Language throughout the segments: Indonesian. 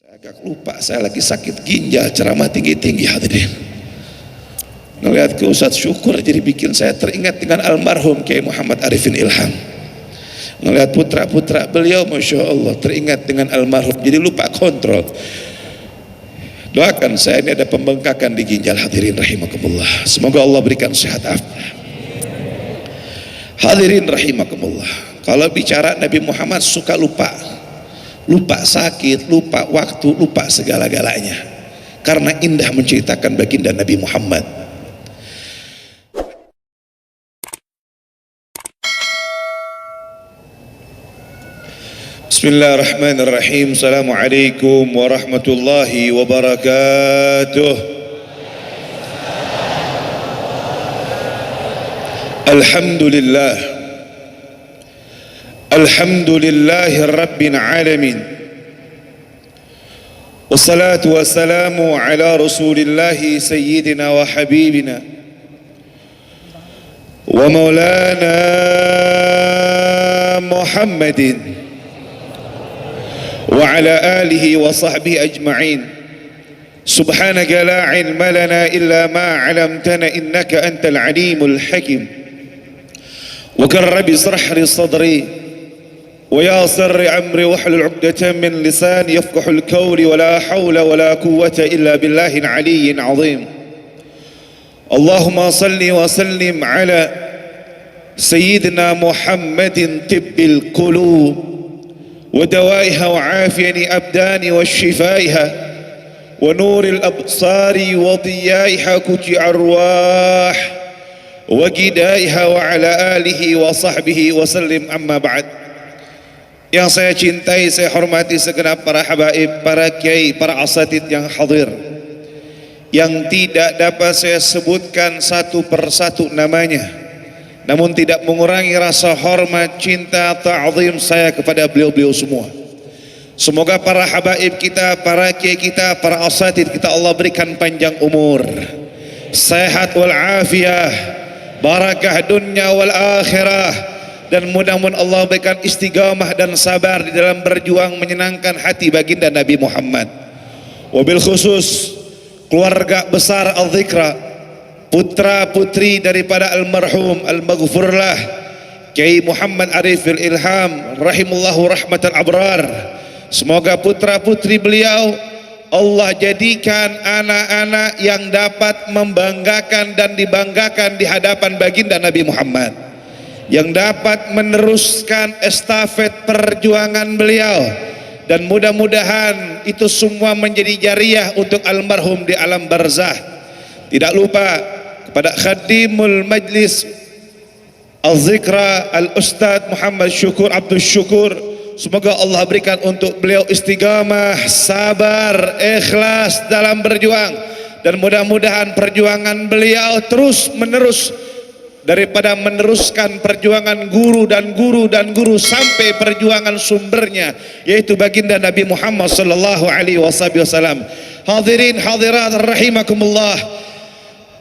Agak lupa, saya lagi sakit ginjal, ceramah tinggi-tinggi hadirin. Ngelihat ke Ustadz Syukur jadi bikin saya teringat dengan almarhum Kiai Muhammad Arifin Ilham. Ngelihat putra-putra beliau, Masya Allah, teringat dengan almarhum, jadi lupa kontrol. Doakan saya, ini ada pembengkakan di ginjal hadirin rahimakumullah. Semoga Allah berikan sehat afiat. Hadirin rahimakumullah. Kalau bicara Nabi Muhammad suka lupa. Lupa sakit, lupa waktu, lupa segala-galanya. Karena indah menceritakan baginda Nabi Muhammad. Bismillahirrahmanirrahim. Assalamualaikum warahmatullahi wabarakatuh. Alhamdulillah. Alhamdulillahi Rabbil Alamin. Wassalatu wassalamu ala Rasulillahi Sayyidina wa Habibina wa Maulana Muhammadin wa ala alihi wa sahbihi ajma'in. Subhanaka la ilma lana illa ma 'allamtana innaka antal alimul hakim. Wa karrabi israh li sadri وياسر عمري واحلل عقدة من لساني يفقه القول ولا حول ولا قوة إلا بالله العلي العظيم. اللهم صل وسلم على سيدنا محمد طب القلوب ودوائها وعافية الأبدان وشفائها ونور الأبصار وضيائها كج أرواح وجدائها وعلى آله وصحبه وسلم. أما بعد. Yang saya cintai, saya hormati segenap para habaib, para kiai, para asatid yang hadir, yang tidak dapat saya sebutkan satu persatu namanya, namun tidak mengurangi rasa hormat, cinta, ta'zim saya kepada beliau-beliau semua. Semoga para habaib kita, para kiai kita, para asatid kita Allah berikan panjang umur, sehat wal afiyah, barakah dunia wal akhirah, dan mudah-mudahan Allah berikan istiqamah dan sabar di dalam berjuang menyenangkan hati baginda Nabi Muhammad. Wabil khusus keluarga besar Al-Zikra, putra putri daripada almarhum al-maghfurlah Kiai Muhammad Arifin Ilham rahimullahu rahmatal abrar. Semoga putra putri beliau Allah jadikan anak-anak yang dapat membanggakan dan dibanggakan di hadapan baginda Nabi Muhammad, yang dapat meneruskan estafet perjuangan beliau, dan mudah-mudahan itu semua menjadi jariah untuk almarhum di alam barzah. Tidak lupa kepada khadimul majlis Al-Zikra Al-Ustadz Muhammad Syukur Abdul Syukur, semoga Allah berikan untuk beliau istiqamah, sabar, ikhlas dalam berjuang, dan mudah-mudahan perjuangan beliau terus menerus, daripada meneruskan perjuangan guru dan guru dan guru sampai perjuangan sumbernya yaitu baginda Nabi Muhammad sallallahu alaihi wasallam. Hadirin hadirat rahimakumullah.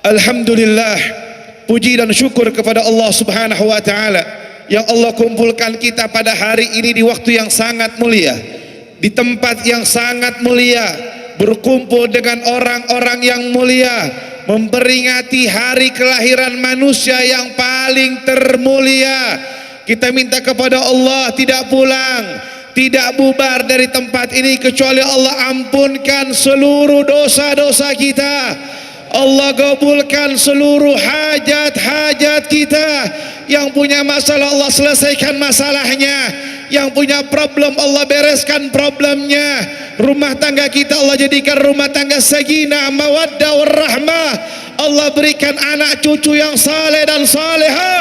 Alhamdulillah, puji dan syukur kepada Allah Subhanahu wa taala yang Allah kumpulkan kita pada hari ini di waktu yang sangat mulia, di tempat yang sangat mulia, berkumpul dengan orang-orang yang mulia, memperingati hari kelahiran manusia yang paling termulia. Kita minta kepada Allah tidak pulang, tidak bubar dari tempat ini kecuali Allah ampunkan seluruh dosa-dosa kita, Allah kabulkan seluruh hajat-hajat kita. Yang punya masalah Allah selesaikan masalahnya, yang punya problem Allah bereskan problemnya. Rumah tangga kita Allah jadikan rumah tangga sakinah, mawaddah warahmah. Allah berikan anak cucu yang saleh dan saleha.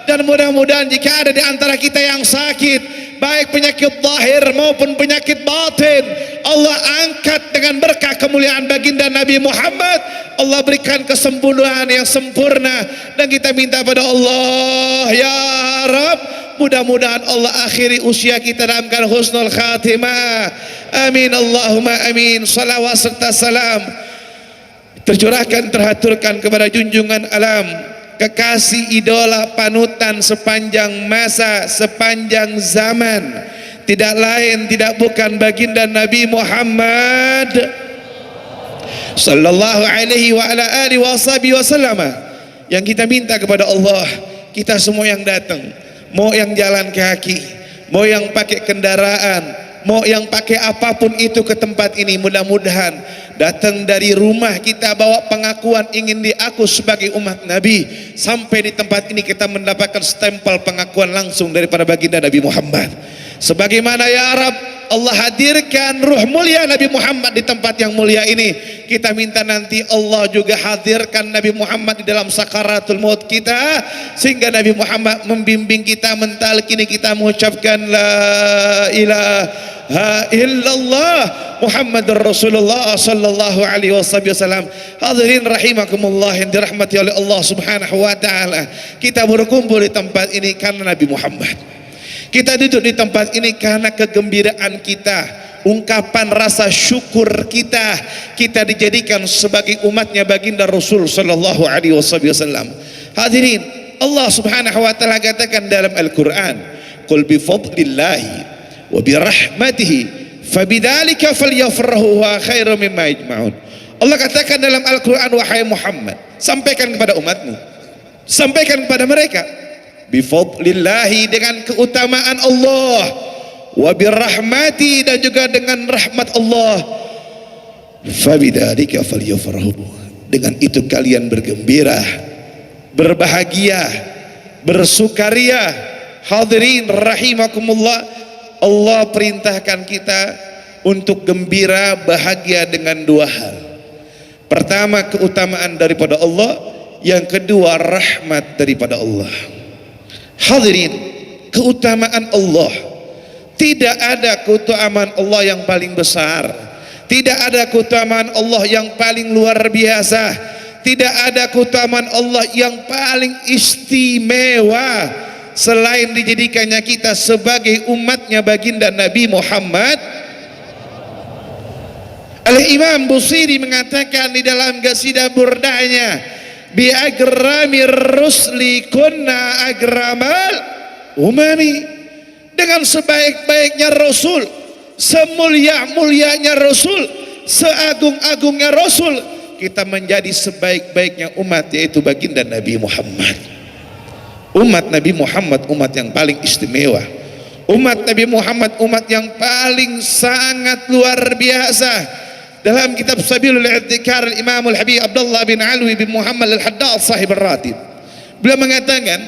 Dan mudah-mudahan jika ada di antara kita yang sakit, baik penyakit zahir maupun penyakit batin, Allah angkat dengan berkah kemuliaan baginda Nabi Muhammad. Allah berikan kesembuhan yang sempurna, dan kita minta pada Allah, ya Rabb, mudah-mudahan Allah akhiri usia kita dalam keadaan husnul khatimah. Amin Allahumma amin. Salawat serta salam tercurahkan, terhaturkan kepada junjungan alam, kekasih, idola, panutan sepanjang masa, sepanjang zaman, tidak lain tidak bukan baginda Nabi Muhammad sallallahu alaihi wa ala alihi wasallam. Yang kita minta kepada Allah, kita semua yang datang, mau yang jalan kaki, mau yang pakai kendaraan, mau yang pakai apapun itu ke tempat ini, mudah-mudahan datang dari rumah kita bawa pengakuan ingin diaku sebagai umat Nabi, sampai di tempat ini kita mendapatkan stempel pengakuan langsung daripada baginda Nabi Muhammad. Sebagaimana ya Arab, Allah hadirkan ruh mulia Nabi Muhammad di tempat yang mulia ini. Kita minta nanti Allah juga hadirkan Nabi Muhammad di dalam sakaratul maut kita, sehingga Nabi Muhammad membimbing kita, mentalkini kita mengucapkan la ilaha illallah Muhammadur Rasulullah sallallahu alaihi wasallam. Hadirin rahimakumullah yang dirahmati oleh Allah Subhanahu wa taala. Kita berkumpul di tempat ini karena Nabi Muhammad. Kita duduk di tempat ini karena kegembiraan kita, ungkapan rasa syukur kita, kita dijadikan sebagai umatnya baginda Rasul sallallahu alaihi wasallam. Hadirin, Allah Subhanahu wa taala katakan dalam Al-Qur'an, "Qul bi fadlillahi wa bi rahmatihi fabidzalika falyafrahu wa khairum mimma yajma'un." Allah katakan dalam Al-Qur'an, wahai Muhammad, sampaikan kepada umatmu, sampaikan kepada mereka, bifadlillahi, dengan keutamaan Allah, wa birahmati, dan juga dengan rahmat Allah, fabidzalika falyafrahu, dengan itu kalian bergembira, berbahagia, bersukaria. Hadirin rahimakumullah, Allah perintahkan kita untuk gembira, bahagia dengan dua hal. Pertama, keutamaan daripada Allah, yang kedua rahmat daripada Allah. Hadirin, keutamaan Allah, tidak ada keutamaan Allah yang paling besar, tidak ada keutamaan Allah yang paling luar biasa, tidak ada keutamaan Allah yang paling istimewa selain dijadikannya kita sebagai umatnya baginda Nabi Muhammad. Al-Imam Busiri mengatakan di dalam qasidah burdanya, bi agramir rusli kunna agramal umami, dengan sebaik-baiknya Rasul, semulia-mulianya Rasul, seagung-agungnya Rasul, kita menjadi sebaik-baiknya umat, yaitu baginda Nabi Muhammad. Umat Nabi Muhammad umat yang paling istimewa, umat Nabi Muhammad umat yang paling sangat luar biasa. Dalam kitab Sabilul I'tikar, Imam Al-Habib Abdullah bin Alwi bin Muhammad Al-Haddad sahib Ar-Ratib, beliau mengatakan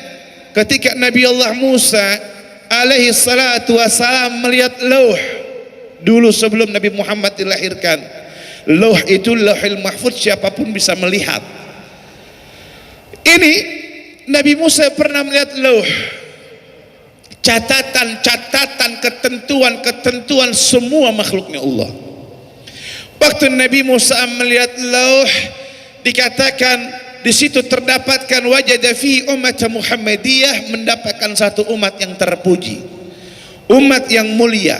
ketika Nabi Allah Musa alaihi salatu wassalam melihat lauh, dulu sebelum Nabi Muhammad dilahirkan, lauh itu Lauhul Mahfuz, siapapun bisa melihat. Ini Nabi Musa pernah melihat lauh, catatan-catatan, ketentuan-ketentuan semua makhluknya Allah. Waktu Nabi Musa melihat lauh, dikatakan di situ terdapatkan wajada fi ummat Muhammadiyah, mendapatkan satu umat yang terpuji, umat yang mulia,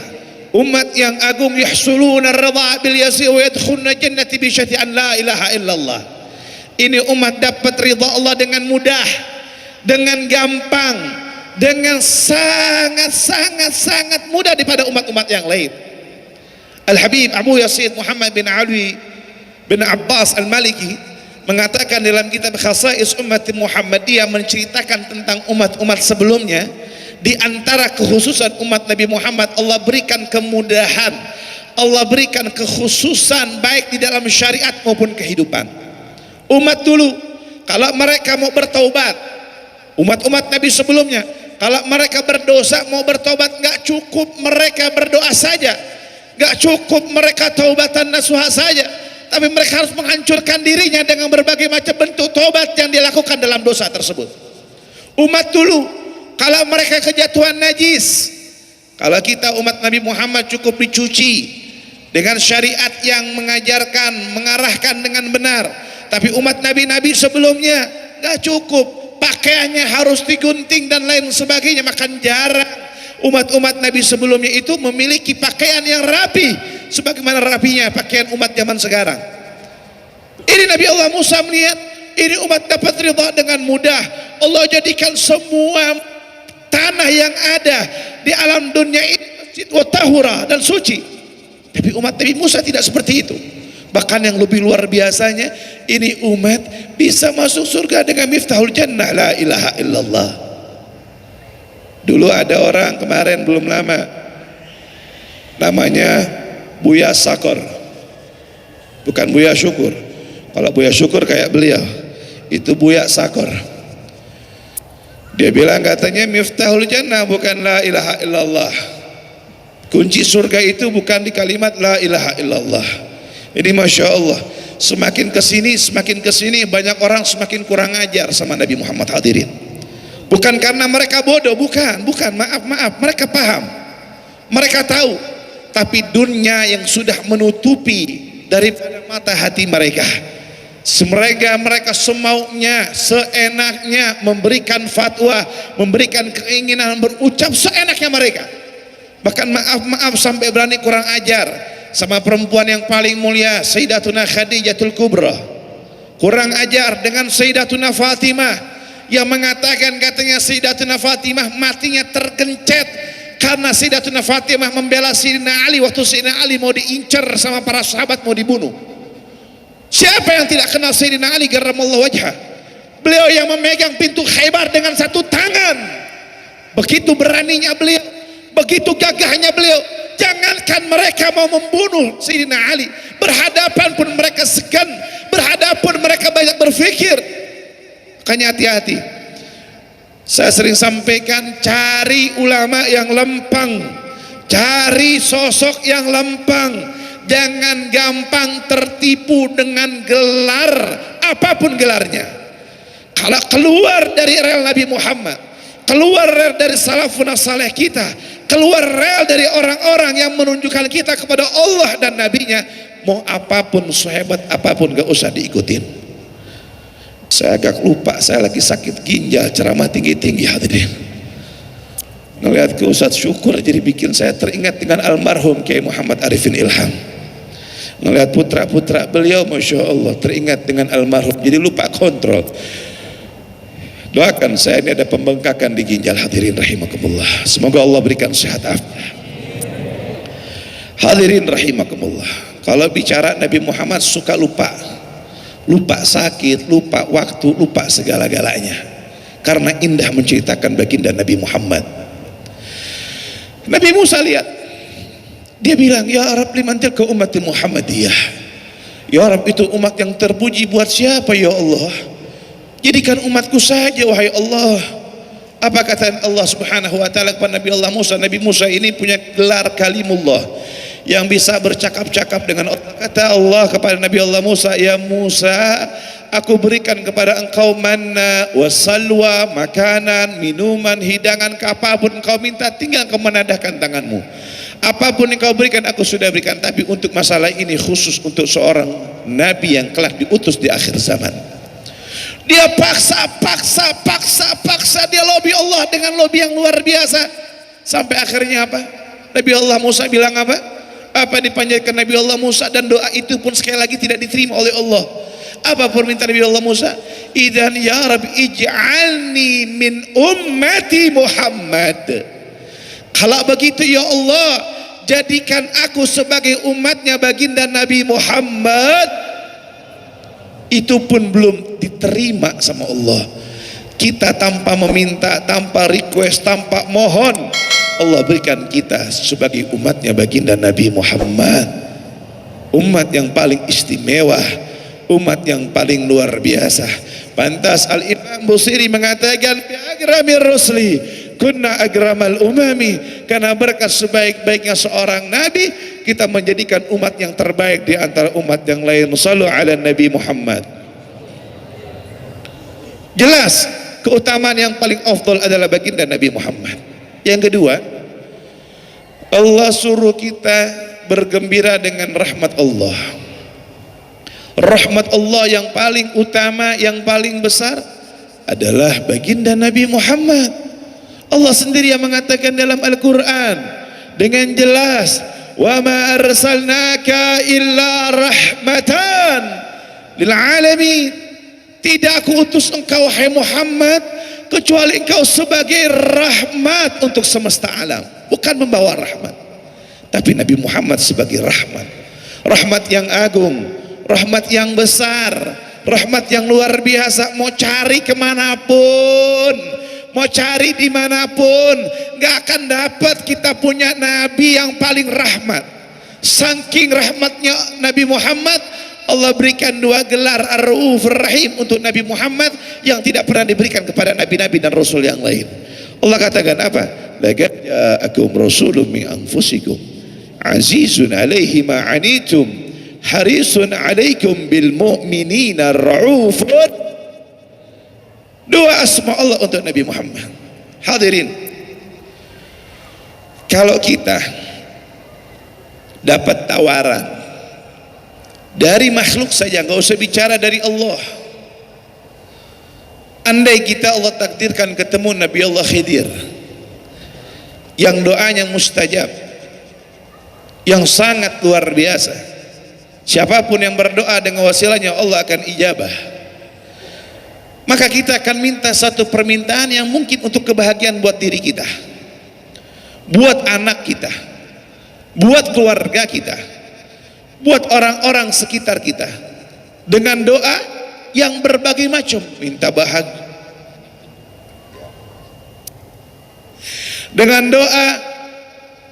umat yang agung, yahsuluna ar-ridha bil yasir wa yadkhuluna jannati bi syahadati an la ilaha illallah. Ini umat dapat ridha Allah dengan mudah, dengan gampang, dengan sangat mudah daripada umat-umat yang lain. Al-Habib Abu Yazid Muhammad bin Ali bin Abbas Al-Maliki mengatakan dalam kitab Khasais Ummat Muhammadiyah, menceritakan tentang umat-umat sebelumnya, di antara kekhususan umat Nabi Muhammad, Allah berikan kemudahan, Allah berikan kekhususan baik di dalam syariat maupun kehidupan. Umat dulu kalau mereka mau bertaubat, umat-umat Nabi sebelumnya kalau mereka berdosa mau bertobat, nggak cukup mereka berdoa saja, gak cukup mereka taubatan nasuha saja, tapi mereka harus menghancurkan dirinya dengan berbagai macam bentuk taubat yang dilakukan dalam dosa tersebut. Umat dulu kalau mereka kejatuhan najis, kalau kita umat Nabi Muhammad cukup dicuci dengan syariat yang mengajarkan, mengarahkan dengan benar. Tapi umat nabi-nabi sebelumnya gak cukup, pakaiannya harus digunting dan lain sebagainya. Makan jarang umat-umat Nabi sebelumnya itu memiliki pakaian yang rapi sebagaimana rapinya pakaian umat zaman sekarang. Ini Nabi Allah Musa melihat ini umat dapat ridha dengan mudah. Allah jadikan semua tanah yang ada di alam dunia ini wa tahura, dan suci. Tapi umat Nabi Musa tidak seperti itu. Bahkan yang lebih luar biasanya, ini umat bisa masuk surga dengan miftahul jannah, la ilaha illallah. Dulu ada orang kemarin belum lama, namanya Buya Sakor, bukan Buya Syukur. Kalau Buya Syukur kayak beliau, itu Buya Sakor. Dia bilang katanya miftahul jannah bukan la ilaha illallah. Kunci surga itu bukan di kalimat la ilaha illallah. Ini Masya Allah, semakin kesini banyak orang semakin kurang ajar sama Nabi Muhammad. Hadirin, bukan karena mereka bodoh, bukan, maaf, mereka paham, mereka tahu, tapi dunia yang sudah menutupi daripada mata hati mereka. Mereka semaunya, seenaknya memberikan fatwa, memberikan keinginan, berucap seenaknya mereka. Bahkan maaf sampai berani kurang ajar sama perempuan yang paling mulia, Sayyidatuna Khadijatul Kubra. Kurang ajar dengan Sayyidatuna Fatimah, yang mengatakan katanya Sayyidatuna Fatimah matinya tergencet karena Sayyidatuna Fatimah membela Sayyidina Ali waktu Sayyidina Ali mau diincar sama para sahabat, mau dibunuh. Siapa yang tidak kenal Sayyidina Ali karramallahu wajhah? Beliau yang memegang pintu Khaybar dengan satu tangan. Begitu beraninya beliau, begitu gagahnya beliau. Jangankan mereka mau membunuh Sayyidina Ali, berhadapan pun mereka segan, berhadapan pun mereka banyak berpikir. Makanya hati-hati. Saya sering sampaikan, cari ulama yang lempang, cari sosok yang lempang. Jangan gampang tertipu dengan gelar, apapun gelarnya. Kalau keluar dari rel Nabi Muhammad, keluar rel dari salafun saleh kita, keluar rel dari orang-orang yang menunjukkan kita kepada Allah dan Nabinya, mau apapun, sehebat apapun, gak usah diikutin. Saya agak lupa, saya lagi sakit ginjal, ceramah tinggi-tinggi hadirin. Ngelihat ke Ustadz Syukur jadi bikin saya teringat dengan almarhum Kiai Muhammad Arifin Ilham. Ngelihat putra-putra beliau, Masya Allah, teringat dengan almarhum, jadi lupa kontrol. Doakan saya, ini ada pembengkakan di ginjal hadirin rahimakumullah. Semoga Allah berikan sehat afiat. Hadirin rahimakumullah. Kalau bicara Nabi Muhammad suka lupa sakit, lupa waktu, lupa segala-galanya. Karena indah menceritakan baginda Nabi Muhammad. Nabi Musa lihat, dia bilang, ya Arab liman tilka ummati Muhammadiyah. Ya Arab, itu umat yang terpuji buat siapa ya Allah? Jadikan umatku saja wahai Allah. Apa kata Allah Subhanahu wa taala kepada Nabi Allah Musa? Nabi Musa ini punya gelar kalimullah, yang bisa bercakap-cakap dengan Allah. Kata Allah kepada Nabi Allah Musa, ya Musa, aku berikan kepada engkau manna wasalwa, makanan, minuman, hidangan, apapun engkau minta, tinggal kau menadahkan tanganmu. Apapun yang kau berikan aku sudah berikan. Tapi untuk masalah ini khusus untuk seorang nabi yang kelak diutus di akhir zaman. Dia paksa, dia lobby Allah dengan lobby yang luar biasa. Sampai akhirnya apa? Nabi Allah Musa bilang apa? Apa dipanjatkan Nabi Allah Musa, dan doa itu pun sekali lagi tidak diterima oleh Allah. Apa permintaan Nabi Allah Musa? Idzan ya Rabbi ij'alni min ummati Muhammad. Kalau begitu ya Allah, jadikan aku sebagai umatnya baginda Nabi Muhammad. Itu pun belum diterima sama Allah. Kita tanpa meminta, tanpa request, tanpa mohon, Allah berikan kita sebagai umatnya baginda Nabi Muhammad. Umat yang paling istimewa, umat yang paling luar biasa. Pantas Al-Imam Busiri mengatakan, bi agramir rusli kunna agramal umami. Karena berkat sebaik-baiknya seorang nabi, kita menjadikan umat yang terbaik di antara umat yang lain. Shallu ala Nabi Muhammad. Jelas keutamaan yang paling afdal adalah baginda Nabi Muhammad. Yang kedua, Allah suruh kita bergembira dengan rahmat Allah. Rahmat Allah yang paling utama, yang paling besar adalah baginda Nabi Muhammad. Allah sendiri yang mengatakan dalam Al-Quran dengan jelas, wa ma arsalnaka illa rahmatan lil alamin. Tidak aku utus engkau wahai Muhammad kecuali engkau sebagai rahmat untuk semesta alam, bukan membawa rahmat. tapi Nabi Muhammad sebagai rahmat, rahmat yang agung, rahmat yang besar, rahmat yang luar biasa. Mau cari kemanapun, mau cari dimanapun, gak akan dapat kita punya Nabi yang paling rahmat. Saking rahmatnya Nabi Muhammad, Allah berikan dua gelar Ar-Rauf Ar-Rahim untuk Nabi Muhammad yang tidak pernah diberikan kepada nabi-nabi dan rasul yang lain. Allah katakan apa? Laqad ja'akum rasulun min anfusikum azizun alaihi ma anitum harisun alaikum bil mu'minina raufun. Dua asma Allah untuk Nabi Muhammad. Hadirin, kalau kita dapat tawaran dari makhluk saja, nggak usah bicara dari Allah. Andai kita Allah takdirkan ketemu Nabi Allah Khidir yang doanya mustajab, yang sangat luar biasa, siapapun yang berdoa dengan wasilahnya Allah akan ijabah, maka kita akan minta satu permintaan yang mungkin untuk kebahagiaan buat diri kita, buat anak kita, buat keluarga kita, buat orang-orang sekitar kita, dengan doa yang berbagai macam. Minta bahagia dengan doa,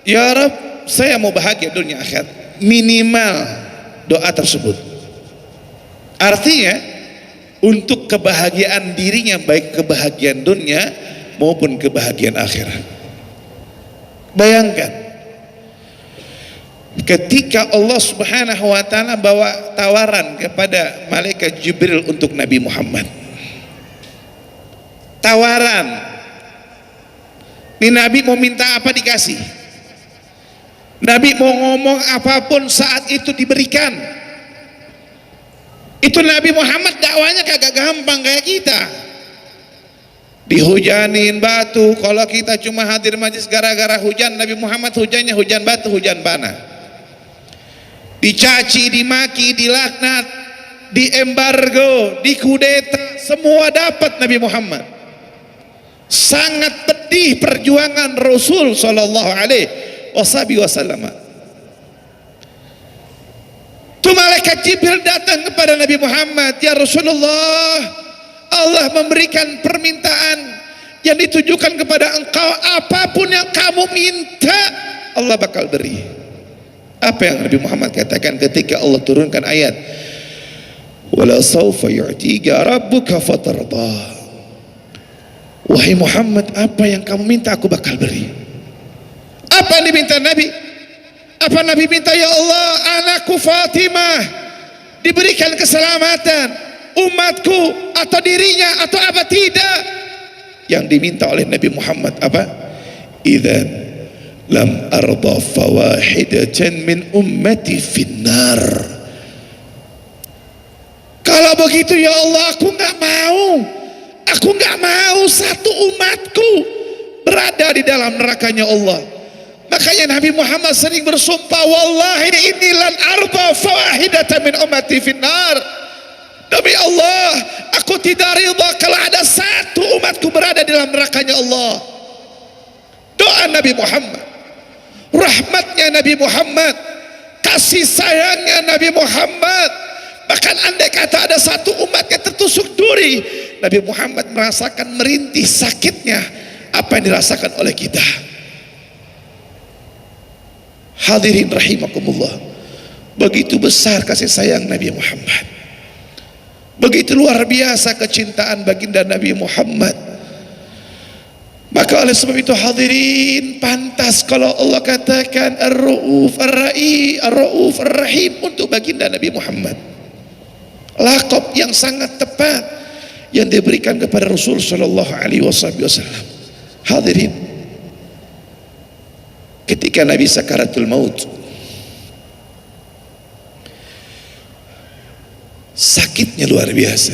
ya Rabb, saya mau bahagia dunia akhirat. Minimal doa tersebut artinya untuk kebahagiaan dirinya, baik kebahagiaan dunia maupun kebahagiaan akhirat. Bayangkan ketika Allah Subhanahu wa ta'ala bawa tawaran kepada malaikat Jibril untuk Nabi Muhammad. Tawaran, ini Nabi mau minta apa dikasih, Nabi mau ngomong apapun saat itu diberikan. Itu Nabi Muhammad dakwanya kagak gampang kayak kita. Dihujanin batu, kalau kita cuma hadir majlis gara-gara hujan, Nabi Muhammad hujannya hujan batu, hujan panah. Dicaci, dimaki, dilaknat, diembargo, dikudeta, semua dapat Nabi Muhammad. Sangat pedih perjuangan Rasul sallallahu alaihi wasallam. Tu malaikat Jibril datang kepada Nabi Muhammad, ya Rasulullah, Allah memberikan permintaan yang ditujukan kepada engkau, apapun yang kamu minta Allah bakal beri. Apa yang Nabi Muhammad katakan ketika Allah turunkan ayat wala sawfa yu'tika rabbuka fatarda? Wahai Muhammad, apa yang kamu minta aku bakal beri. Apa yang diminta Nabi? Apa Nabi minta? Ya Allah, anakku Fatimah diberikan keselamatan, umatku atau dirinya atau apa? Tidak. Yang diminta oleh Nabi Muhammad apa? Idzan lam arda fawahidatan min ummati finnar. Kalau begitu ya Allah, aku nggak mau satu umatku berada di dalam nerakanya Allah. Makanya Nabi Muhammad sering bersumpah, wallahi inni lan arda fawahidatan min ummati finnar. Demi Allah, aku tidak ridha kalau ada satu umatku berada di dalam nerakanya Allah. Doa Nabi Muhammad, rahmatnya Nabi Muhammad, kasih sayangnya Nabi Muhammad. Bahkan andai kata ada satu umat yang tertusuk duri, Nabi Muhammad merasakan merintih sakitnya apa yang dirasakan oleh kita. Hadirin rahimakumullah, begitu besar kasih sayang Nabi Muhammad, begitu luar biasa kecintaan baginda Nabi Muhammad. Maka oleh sebab itu hadirin, pantas kalau Allah katakan Ar-Rauf Ar-Rauf Ar-Rahim untuk baginda Nabi Muhammad. Laqab yang sangat tepat yang diberikan kepada Rasul sallallahu alaihi wasallam. Hadirin, ketika Nabi sakaratul maut, sakitnya luar biasa.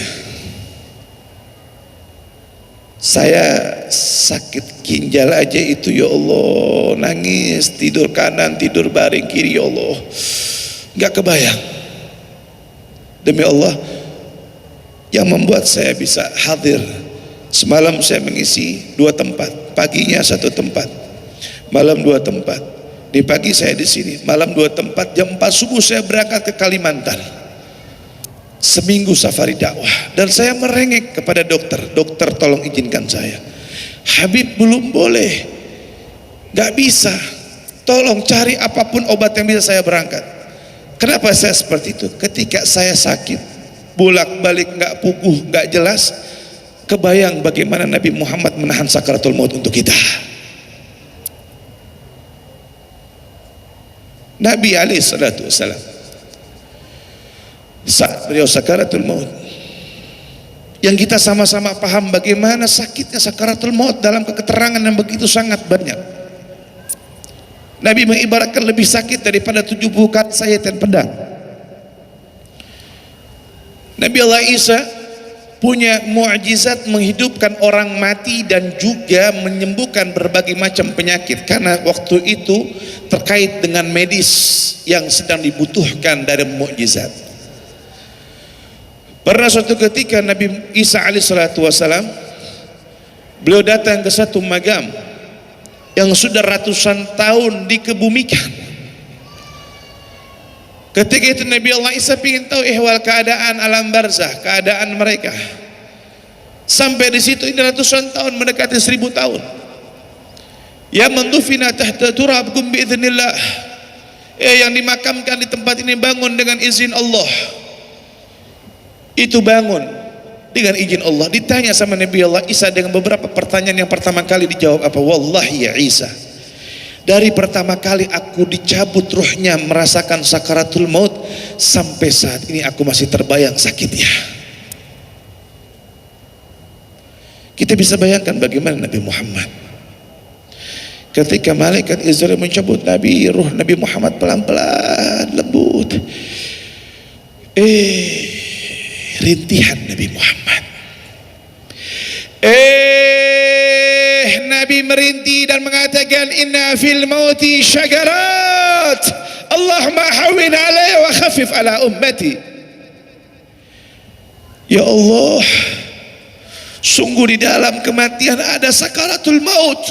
Saya sakit ginjal aja itu ya Allah, nangis, tidur kanan, tidur baring kiri ya Allah, nggak kebayang. Demi Allah yang membuat saya bisa hadir. Semalam saya mengisi 2 tempat, paginya 1 tempat, malam 2 tempat. Di pagi saya di sini, malam 2 tempat, jam 4 subuh saya berangkat ke Kalimantan. Seminggu safari dakwah, dan saya merengek kepada dokter, dokter tolong izinkan saya. Habib belum boleh, gak bisa, tolong cari apapun obat yang bisa saya berangkat. Kenapa saya seperti itu? Ketika saya sakit, bolak-balik gak puguh, gak jelas, kebayang bagaimana Nabi Muhammad menahan sakaratul maut untuk kita. Nabi alaihi salatu wassalam saat beliau sakaratul maut, yang kita sama-sama paham bagaimana sakitnya sakaratul maut dalam keterangan yang begitu sangat banyak. Nabi mengibaratkan lebih sakit daripada 70 kali sabetan pedang. Nabi Allah Isa punya mukjizat menghidupkan orang mati dan juga menyembuhkan berbagai macam penyakit, karena waktu itu terkait dengan medis yang sedang dibutuhkan dari mukjizat. Pernah suatu ketika Nabi Isa alaihissalatu wassalam, beliau datang ke satu magam yang sudah ratusan tahun dikebumikan. Ketika itu Nabi Allah Isa ingin tahu ihwal keadaan alam barzah, keadaan mereka. Sampai di situ ini ratusan tahun, mendekati 1000 tahun. Ya mandufina tahta turabkum biiznillah. Yang dimakamkan di tempat ini bangun dengan izin Allah. Itu bangun dengan izin Allah. Ditanya sama Nabi Allah Isa dengan beberapa pertanyaan, yang pertama kali dijawab apa? Wallahi ya Isa, dari pertama kali aku dicabut ruhnya merasakan sakaratul maut sampai saat ini aku masih terbayang sakitnya. Kita bisa bayangkan bagaimana Nabi Muhammad ketika malaikat Israel mencabut ruh Nabi Muhammad pelan-pelan lembut. Rintihan Nabi Muhammad. Nabi merintih dan mengatakan inna fil mauti syagarat Allahumma hawwin alayya wa khafif ala ummati. Ya Allah, sungguh di dalam kematian ada sakaratul maut.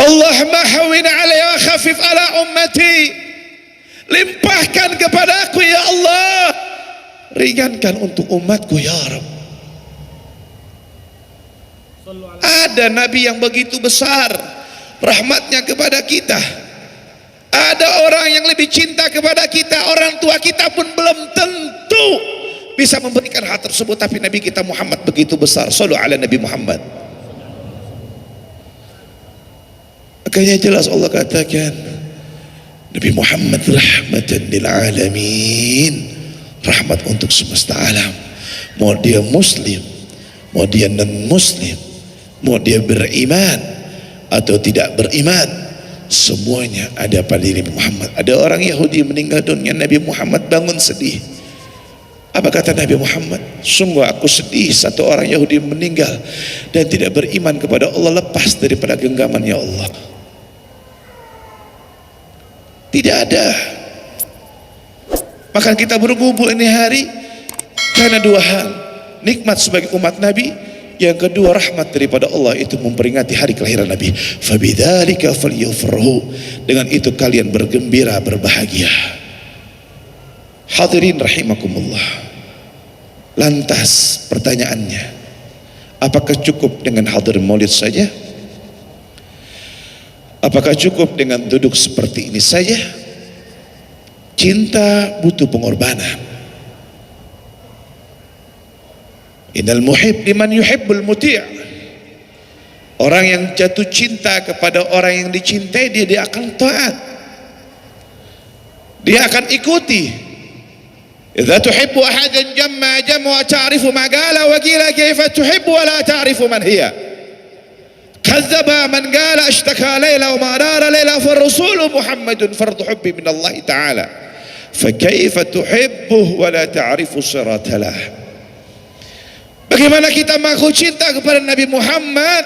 Allahumma hawwin alayya wa khafif ala ummati. Limpahkan kepada aku ya Allah, ringankan untuk umatku ya Rabb. Ada Nabi yang begitu besar rahmatnya kepada kita. Ada orang yang lebih cinta kepada kita. Orang tua kita pun belum tentu bisa memberikan hal tersebut, tapi Nabi kita Muhammad begitu besar. Shallu ala Nabi Muhammad. Makanya jelas Allah katakan Nabi Muhammad rahmatan lil alamin, rahmat untuk semesta alam. Mau dia muslim, mau dia non muslim, mau dia beriman atau tidak beriman, semuanya ada pada diri Muhammad. Ada orang Yahudi meninggal dunia, Nabi Muhammad bangun sedih. Apa kata Nabi Muhammad? Sungguh aku sedih satu orang Yahudi meninggal dan tidak beriman kepada Allah, lepas daripada genggaman ya Allah. Tidak ada. Maka kita berkumpul ini hari karena dua hal: nikmat sebagai umat Nabi, yang kedua rahmat daripada Allah, itu memperingati hari kelahiran Nabi. Fabidzalika falyafrahu, dengan itu kalian bergembira, berbahagia. Hadirin rahimakumullah. Lantas pertanyaannya, apakah cukup dengan hadir maulid saja? Apakah cukup dengan duduk seperti ini saja? Cinta butuh pengorbanan. Innal muhib liman yuhibbul muti'. Orang yang jatuh cinta kepada orang yang dicintai, dia akan taat, dia akan ikuti. Idza tuhibbu ahadan jamma wa ta'rifu ma qala wa qila kayfa tuhibbu wa la ta'rifu man hiya. Kadzdzaba man qala ashtaka layla wa ma dara layla fa rasulu Muhammadun fardu hubbi min Allah taala. Fa kaifa tuhibbuhu wa la ta'rifu siratalah. Bagaimana kita mengaku cinta kepada Nabi Muhammad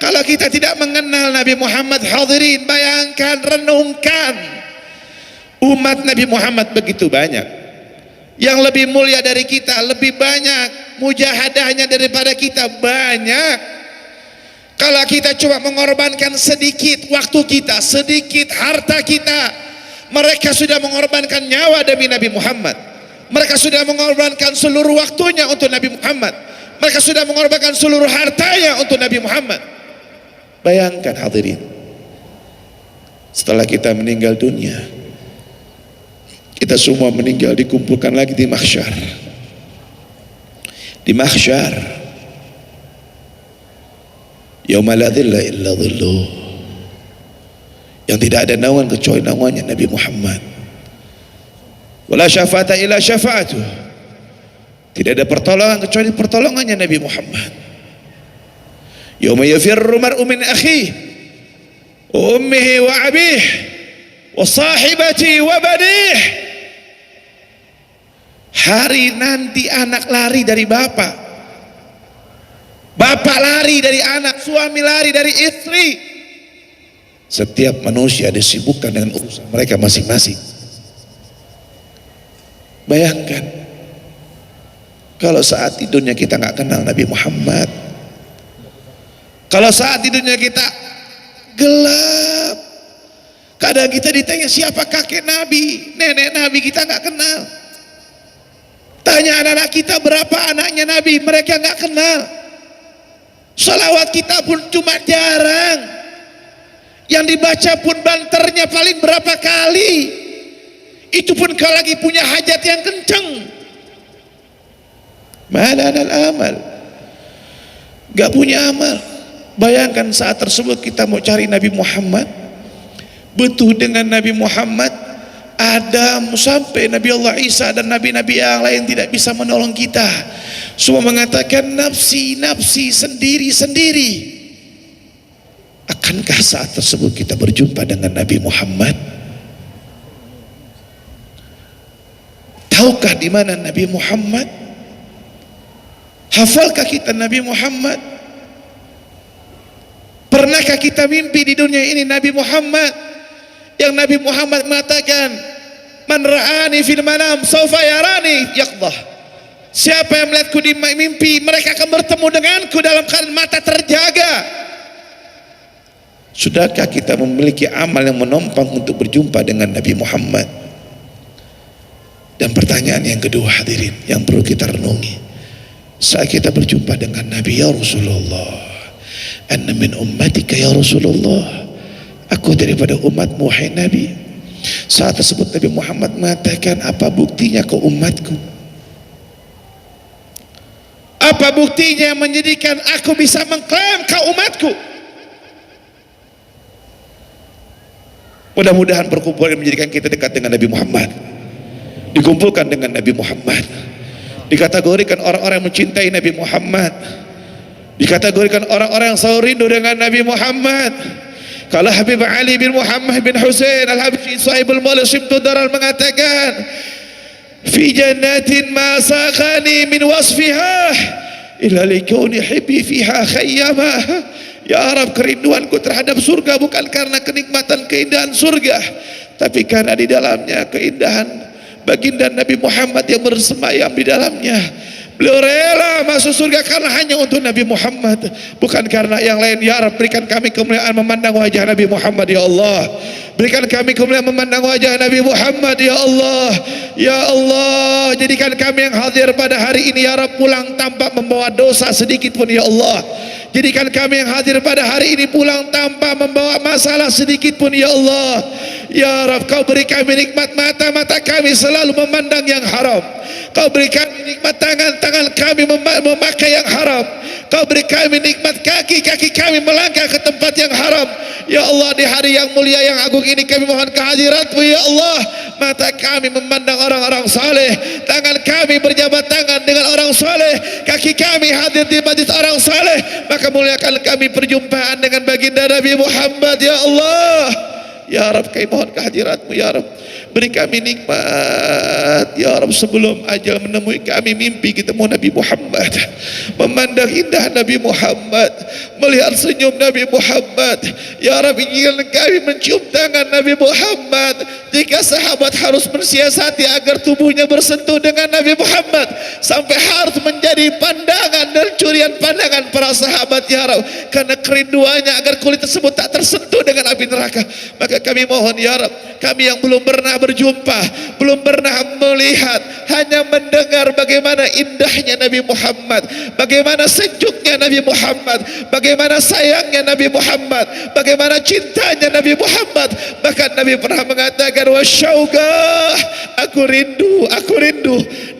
kalau kita tidak mengenal Nabi Muhammad? Hadirin, bayangkan, renungkan, umat Nabi Muhammad begitu banyak. Yang lebih mulia dari kita lebih banyak, mujahadahnya daripada kita banyak. Kalau kita cuma mengorbankan sedikit waktu kita, sedikit harta kita, mereka sudah mengorbankan nyawa demi Nabi Muhammad. Mereka sudah mengorbankan seluruh waktunya untuk Nabi Muhammad. Mereka sudah mengorbankan seluruh hartanya untuk Nabi Muhammad. Bayangkan hadirin, setelah kita meninggal dunia, kita semua meninggal, dikumpulkan lagi di mahsyar. Di mahsyar, yauma la dhilla illa dhilluh, yang tidak ada naungan kecuali naungannya Nabi Muhammad. Wala syafa'ata illa syafa'atuh, tidak ada pertolongan kecuali pertolongannya Nabi Muhammad. Yauma yafirru mar'u min akhihi wa ummihi wa abihi wa sahibatihi wa banihi. Hari nanti anak lari dari bapak, bapak lari dari anak, suami lari dari istri. Setiap manusia disibukkan dengan urusan mereka masing-masing. Bayangkan kalau saat tidurnya kita nggak kenal Nabi Muhammad, kalau saat tidurnya kita gelap, kadang kita ditanya siapa kakek Nabi, nenek Nabi, kita nggak kenal. Tanya anak-anak kita berapa anaknya Nabi, mereka nggak kenal. Salawat kita pun cuma jarang, yang dibaca pun banternya paling berapa kali, itu pun kalau lagi punya hajat yang kenceng. Malanal amal, gak punya amal. Bayangkan saat tersebut kita mau cari Nabi Muhammad, butuh dengan Nabi Muhammad, Adam sampai Nabi Allah Isa dan nabi-nabi yang lain tidak bisa menolong kita. Semua mengatakan nafsi, nafsi, sendiri-sendiri. Akankah saat tersebut kita berjumpa dengan Nabi Muhammad? Tahukah di mana Nabi Muhammad? Hafalkah kita Nabi Muhammad? Pernahkah kita mimpi di dunia ini Nabi Muhammad? Yang Nabi Muhammad mengatakan, man ra'ani fil manam sawfa yarani yaqdah. Siapa yang melihatku di mimpi, mereka akan bertemu denganku dalam keadaan mata terjaga. Sudahkah kita memiliki amal yang menopang untuk berjumpa dengan Nabi Muhammad? Dan pertanyaan yang kedua hadirin, yang perlu kita renungi saat kita berjumpa dengan Nabi, ya Rasulullah, anna min ummatika ya Rasulullah, aku daripada umatmu wahai Nabi. Saat tersebut Nabi Muhammad mengatakan, apa buktinya kau umatku? Apa buktinya yang menjadikan aku bisa mengklaim kau umatku? Mudah-mudahan perkumpulan menjadikan kita dekat dengan Nabi Muhammad, dikumpulkan dengan Nabi Muhammad, dikategorikan orang-orang yang mencintai Nabi Muhammad, dikategorikan orang-orang yang selalu rindu dengan Nabi Muhammad. Kalau Habib Ali bin Muhammad bin Husain Al-Habsyi sahibul Maula Simtudaral mengatakan, fi jannatin ma saqani min wasfiha illa likauni hibbi fiha khayyama. Ya Arab, kerinduanku terhadap surga bukan karena kenikmatan keindahan surga, tapi karena di dalamnya keindahan baginda Nabi Muhammad yang bersemayam di dalamnya. Beliau rela masuk surga karena hanya untuk Nabi Muhammad, bukan karena yang lain. Ya Rabb, berikan kami kemuliaan memandang wajah Nabi Muhammad ya Allah. Berikan kami kemuliaan memandang wajah Nabi Muhammad ya Allah. Ya Allah, jadikan kami yang hadir pada hari ini ya Rabb pulang tanpa membawa dosa sedikit pun ya Allah. Jadikan kami yang hadir pada hari ini pulang tanpa membawa masalah sedikit pun ya Allah. Ya Rabb, kau beri kami nikmat mata, mata kami selalu memandang yang haram. Kau beri kami nikmat tangan, tangan kami memakai yang haram. Kau beri kami nikmat kaki, kaki kami melangkah ke tempat yang haram. Ya Allah, di hari yang mulia yang agung ini kami mohon kehadirat-Mu ya Allah. Mata kami memandang orang-orang saleh, tangan kami berjabat tangan dengan orang saleh, kaki kami hadir di majlis orang saleh. Maka muliakan kami perjumpaan dengan baginda Nabi Muhammad ya Allah. Ya Rabb, kami mohon kehadirat-Mu ya Rabb. beri kami nikmat ya Rabb. Sebelum ajal menemui kami, mimpi ketemu Nabi Muhammad, memandang indah Nabi Muhammad, melihat senyum Nabi Muhammad ya Rabb. Izinkan kami mencium tangan Nabi Muhammad. Jika sahabat harus mensiasati agar tubuhnya bersentuh dengan Nabi Muhammad, sampai harus menjadi pandangan dan curian pandangan para sahabat ya Rabb, karena kerinduannya agar kulit tersebut tak tersentuh dengan api neraka. Maka kami mohon ya Rabb, kami yang belum pernah berjumpa, belum pernah melihat, hanya mendengar bagaimana indahnya Nabi Muhammad, bagaimana sejuknya Nabi Muhammad, bagaimana sayangnya Nabi Muhammad, bagaimana cintanya Nabi Muhammad. Bahkan Nabi pernah mengatakan wasyaugah, aku rindu.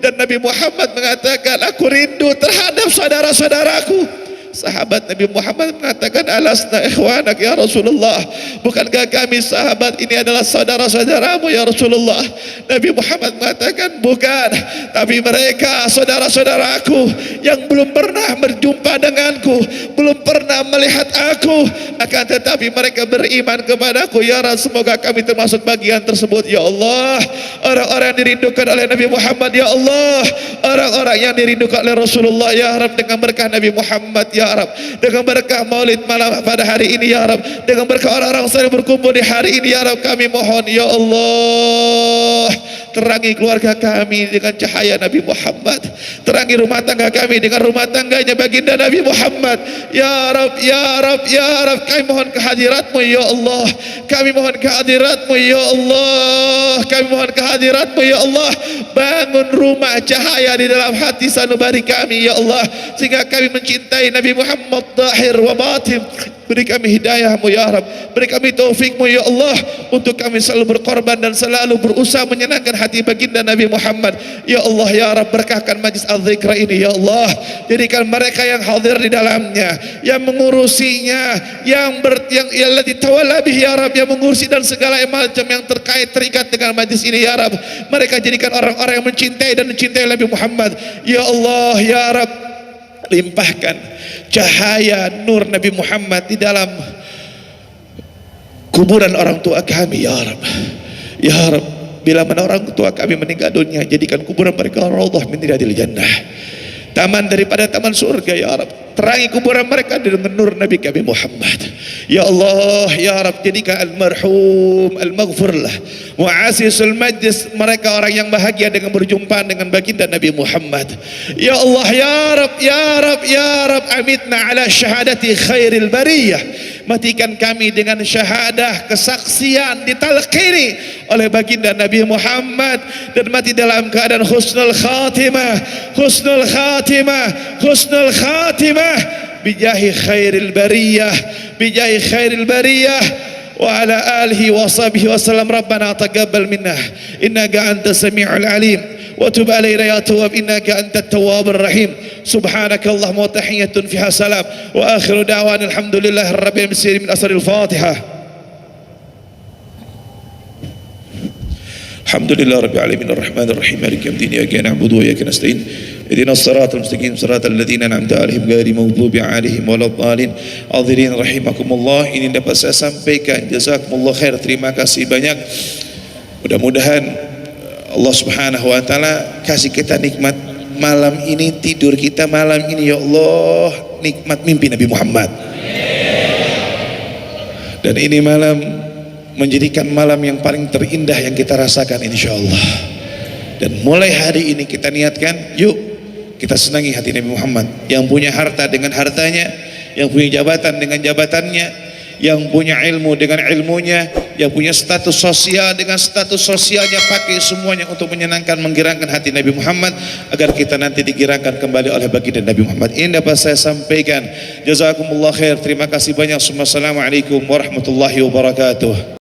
Dan Nabi Muhammad mengatakan aku rindu terhadap saudara-saudaraku. Sahabat Nabi Muhammad mengatakan alasna ikhwanak ya Rasulullah, bukankah kami sahabat ini adalah saudara-saudaramu ya Rasulullah? Nabi Muhammad mengatakan bukan, tapi mereka saudara-saudaraku yang belum pernah berjumpa denganku, belum pernah melihat aku, akan tetapi mereka beriman kepadaku ya Rasul. Semoga kami termasuk bagian tersebut ya Allah. Orang-orang yang dirindukan oleh Nabi Muhammad ya Allah, orang-orang yang dirindukan oleh Rasulullah ya Rabb, dengan berkah Nabi Muhammad ya Rabb, dengan berkah maulid malam pada hari ini ya Rabb, dengan berkah orang-orang saling berkumpul di hari ini ya Rabb, kami mohon ya Allah, terangi keluarga kami dengan cahaya Nabi Muhammad, terangi rumah tangga kami dengan rumah tangganya baginda Nabi Muhammad ya Rabb, ya Rabb, ya Rabb. Kami mohon kehadiratmu ya Allah, kami mohon kehadiratmu ya Allah, kami mohon kehadiratmu ya Allah. Bangun rumah cahaya di dalam hati sanubari kami ya Allah, sehingga kami mencintai Nabi Muhammad zahir wa batin. Beri kami hidayahmu ya Rabb, beri kami taufikmu ya Allah, untuk kami selalu berkorban dan selalu berusaha menyenangkan hati baginda Nabi Muhammad ya Allah ya Rabb. Berkahkan majlis al-zikra ini ya Allah, jadikan mereka yang hadir di dalamnya, yang mengurusinya, yang ditawalla bihi ya Rabb, yang mengurusi dan segala macam yang terkait terikat dengan majlis ini ya Rabb. Mereka jadikan orang-orang yang mencintai dan mencintai Nabi Muhammad ya Allah ya Rabb. Limpahkan cahaya nur Nabi Muhammad di dalam kuburan orang tua kami ya Rabb, ya Rabb. Bila mana orang tua kami meninggal dunia, jadikan kuburan mereka raudhah min riyadil jannah, taman daripada taman surga ya Rabb. Terangi kuburan mereka dengan nur Nabi kami Muhammad ya Allah ya Rabb. Jadikan almarhum al-maghfirlah mu'asisul majlis mereka orang yang bahagia dengan berjumpa dengan baginda Nabi Muhammad ya Allah ya Rabb, ya Rabb, ya Rabb. Amitna ala syahadati khairil bariyah, matikan kami dengan syahadah kesaksian ditalqini oleh baginda Nabi Muhammad, dan mati dalam keadaan husnul khatimah, husnul khatimah, husnul khatimah bijahi khairil bariyah, bijahi khairil bariyah wa ala alihi wa sahbihi wa sallam. Rabbana taqabbal minna innaka antas samiul alim wa tub alaina ya tawwab innaka antat tawwabur rahim. Subhanakallahumma wa tahiyyatun fiha salam wa akhiru da'wana alhamdulillahi rabbil alamin. Min asril Fatihah. Alhamdulillah rabbil alamin arrahmanir rahim maliki yawmiddin iyyaka na'budu wa iyyaka nasta'in ihdinas siratal mustaqim siratal ladzina an'amta 'alaihim ghairil maghdubi 'alaihim waladdallin. Hadirin rahimakumullah, ini dapat saya sampaikan. Jazakumullah khair, terima kasih banyak. Mudah-mudahan Allah Subhanahu wa taala kasih kita nikmat malam ini, tidur kita malam ini ya Allah, nikmat mimpi Nabi Muhammad. Dan ini malam menjadikan malam yang paling terindah yang kita rasakan insyaallah. Dan mulai hari ini kita niatkan, yuk kita senangi hati Nabi Muhammad, yang punya harta dengan hartanya, yang punya jabatan dengan jabatannya, yang punya ilmu dengan ilmunya, yang punya status sosial dengan status sosialnya, pakai semuanya untuk menyenangkan, menggerakkan hati Nabi Muhammad, agar kita nanti digerakkan kembali oleh baginda Nabi Muhammad. Ini dapat saya sampaikan. Jazakumullah khair, terima kasih banyak. Assalamualaikum warahmatullahi wabarakatuh.